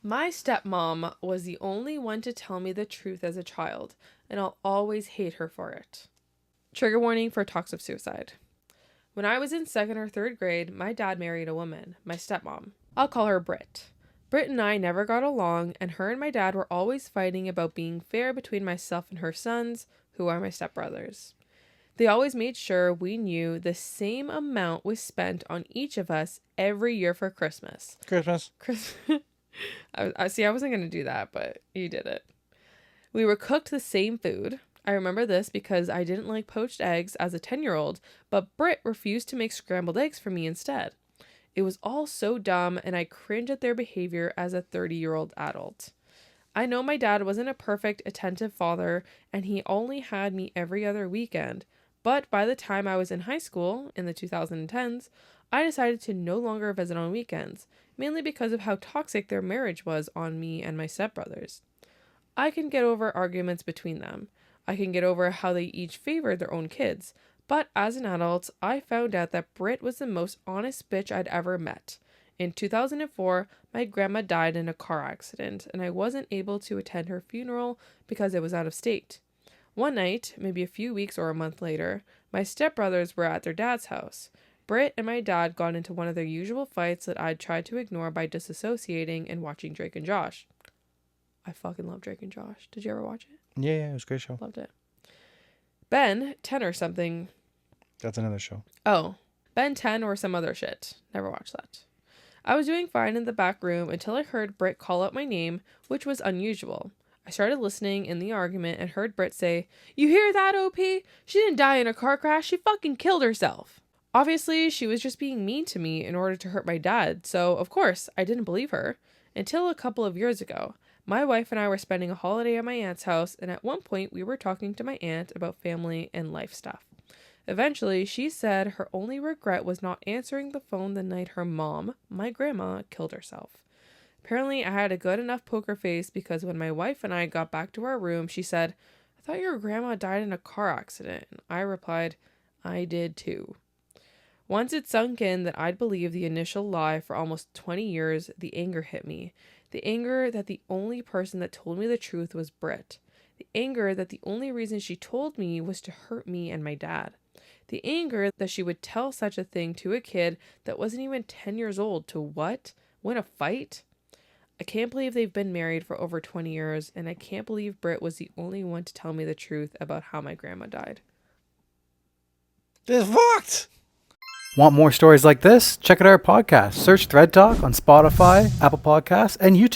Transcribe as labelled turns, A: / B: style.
A: My stepmom was the only one to tell me the truth as a child, and I'll always hate her for it. Trigger warning for talks of suicide. When I was in 2nd or 3rd grade, my dad married a woman, my stepmom. I'll call her Britt. Britt and I never got along, and her and my dad were always fighting about being fair between myself and her sons, who are my stepbrothers. They always made sure we knew the same amount was spent on each of us every year for Christmas.
B: Christmas.
A: I see, I wasn't going to do that, but you did it. We were cooked the same food. I remember this because I didn't like poached eggs as a 10-year-old, but Britt refused to make scrambled eggs for me instead. It was all so dumb, and I cringe at their behavior as a 30-year-old adult. I know my dad wasn't a perfect, attentive father, and he only had me every other weekend, but by the time I was in high school, in the 2010s, I decided to no longer visit on weekends, mainly because of how toxic their marriage was on me and my stepbrothers. I can get over arguments between them. I can get over how they each favored their own kids, but as an adult, I found out that Britt was the most honest bitch I'd ever met. In 2004, my grandma died in a car accident, and I wasn't able to attend her funeral because it was out of state. One night, maybe a few weeks or a month later, my stepbrothers were at their dad's house. Britt and my dad got into one of their usual fights that I'd tried to ignore by disassociating and watching Drake and Josh. I fucking love Drake and Josh. Did you ever watch it?
B: Yeah, it was a great show.
A: Loved it. Ben 10 or something.
B: That's another show.
A: Oh, Ben 10 or some other shit. Never watched that. I was doing fine in the back room until I heard Britt call out my name, which was unusual. I started listening in the argument and heard Britt say, "You hear that, OP? She didn't die in a car crash. She fucking killed herself." Obviously, she was just being mean to me in order to hurt my dad, so of course, I didn't believe her. Until a couple of years ago. My wife and I were spending a holiday at my aunt's house, and at one point we were talking to my aunt about family and life stuff. Eventually, she said her only regret was not answering the phone the night her mom, my grandma, killed herself. Apparently, I had a good enough poker face because when my wife and I got back to our room, she said, "I thought your grandma died in a car accident." And I replied, "I did too." Once it sunk in that I'd believed the initial lie for almost 20 years, the anger hit me. The anger that the only person that told me the truth was Britt. The anger that the only reason she told me was to hurt me and my dad. The anger that she would tell such a thing to a kid that wasn't even 10 years old to what? Win a fight? I can't believe they've been married for over 20 years, and I can't believe Britt was the only one to tell me the truth about how my grandma died.
B: This is fucked!
C: Want more stories like this? Check out our podcast. Search Thread Talk on Spotify, Apple Podcasts, and YouTube.